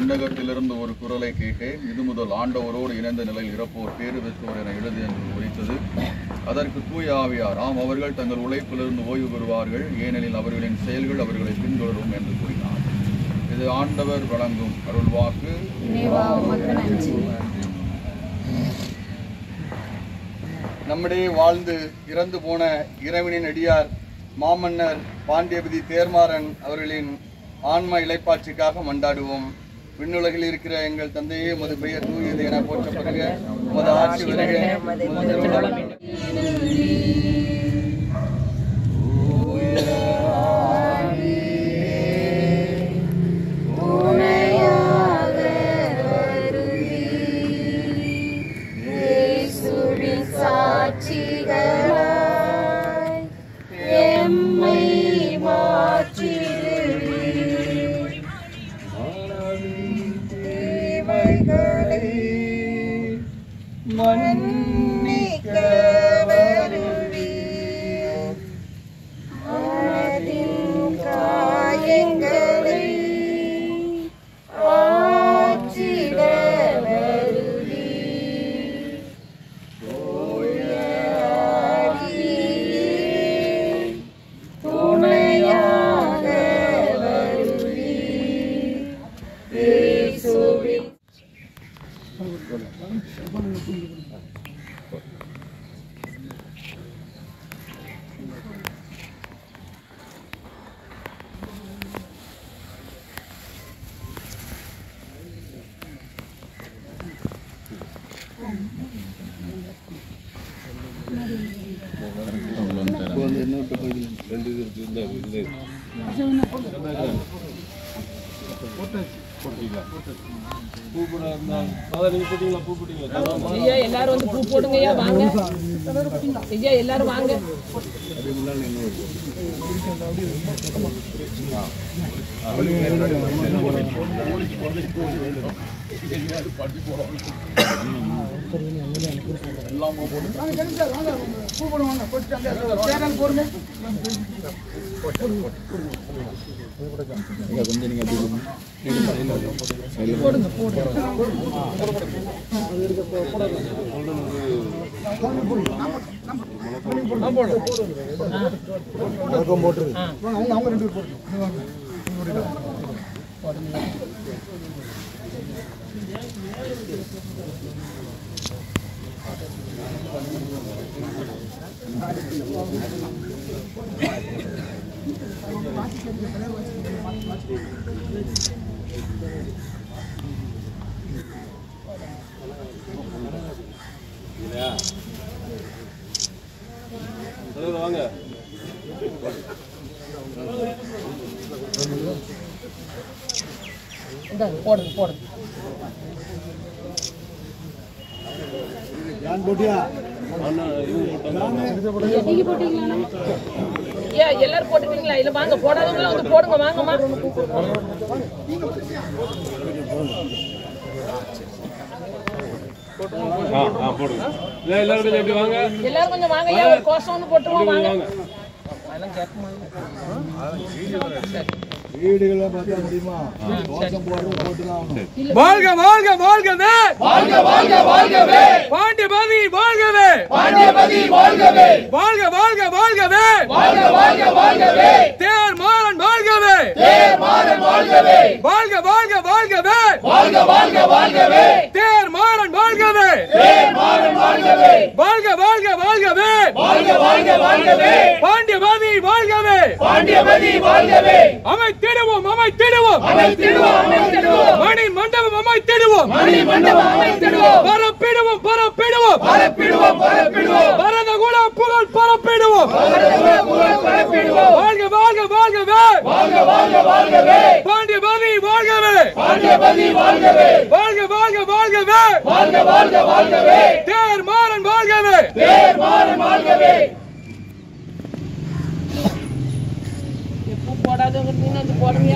விண்ணகத்திலிருந்து ஒரு குரலை கேட்டேன். இது முதல் ஆண்டவரோடு இணைந்த நிலையில் இறப்போர் பேறு பெற்றோர் என எழுது என்று குறித்தது. அதற்கு தூய ஆவியார், ஆம், அவர்கள் தங்கள் உழைப்பிலிருந்து ஓய்வு பெறுவார்கள், ஏனெனில் அவர்களின் செயல்கள் அவர்களை பின்தொடரும் என்று கூறினார். இது ஆண்டவர் வழங்கும் அருள்வாக்கு. நம்மிடையே வாழ்ந்து இறந்து போன இறைவனின் அடியார் மாமன்னர் பாண்டியபதி தேர்மாறன் அவர்களின் ஆன்ம இளைப்பாட்சிக்காக மண்டாடுவோம். விண்ணுலகில் இருக்கிற எங்கள் தந்தையே, உமது பெயர் தூயது என போற்றப்படுக, உமது ஆட்சி வருக. எல்லாரும் வந்து பூ போடுங்கய்யா, வாங்க ஐயா, எல்லாரும் வாங்க. வாங்க. போடுங்க போடுங்க. நீங்க போட்டீங்களா? எல்லாரும் போட்டுட்டீங்களா? இல்ல வாங்க, போடாதவங்களும் வந்து போடுங்க, வாங்கம்மா. எல்லாரும் கொஞ்சம் வாங்க, ஒரு கோஷம் ஒன்று போட்டுருவோம், வாங்க. வாழ்க வாழ்க வாழ்கவே, வாழ்க வாழ்க வாழ்கவே, பாண்டியபதி வாழ்கவே, பாண்டியபதி வாழ்கவே, வாழ்க வாழ்க வாழ்கவே, வாழ்க வாழ்க வாழ்கவே, தேர்மாறன் வாழ்கவே, தேர்மாறன் வாழ்கவே, வாழ்க வாழ்க வாழ்கவே, வாழ்க வாழ்க வாழ்கவே, தேர்மாறன் வாழ்கவே, தேர்மாறன் வாழ்கவே, வாழ்க வாழ்க வாழ்கவே, வாழ்க வாழ்க வாழ்கவே, பாண்டியபதி வாழ்கவே, பாண்டியபதி வாழ்கவே, அமைத்திடுவோம் அமைத்திடுவோம் அமைத்திடுவோம் அமைத்திடுவோம், மணி மண்டபம் அமைத்திடுவோம், மணி மண்டபம் அமைத்திடுவோம், பரப்பிடுவோம் பரப்பிடுவோம் பரப்பிடுவோம் பரப்பிடுவோம், பரதகுல புகழ் பரப்பிடுவோம், பரதகுல புகழ் பரப்பிடுவோம், வாழ்க வாழ்க வாழ்கவே, வாழ்க வாழ்க வாழ்கவே, பாண்டியபதி வாழ்கவே, பாண்டியபதி வாழ்கவே, வாழ்க வாழ்க வாழ்கவே, வாழ்க வாழ்க வாழ்கவே, தேர்மாறன் வாழ்கவே, தேர்மாறன் வாழ்கவே. போடாதவங்க போடுங்க.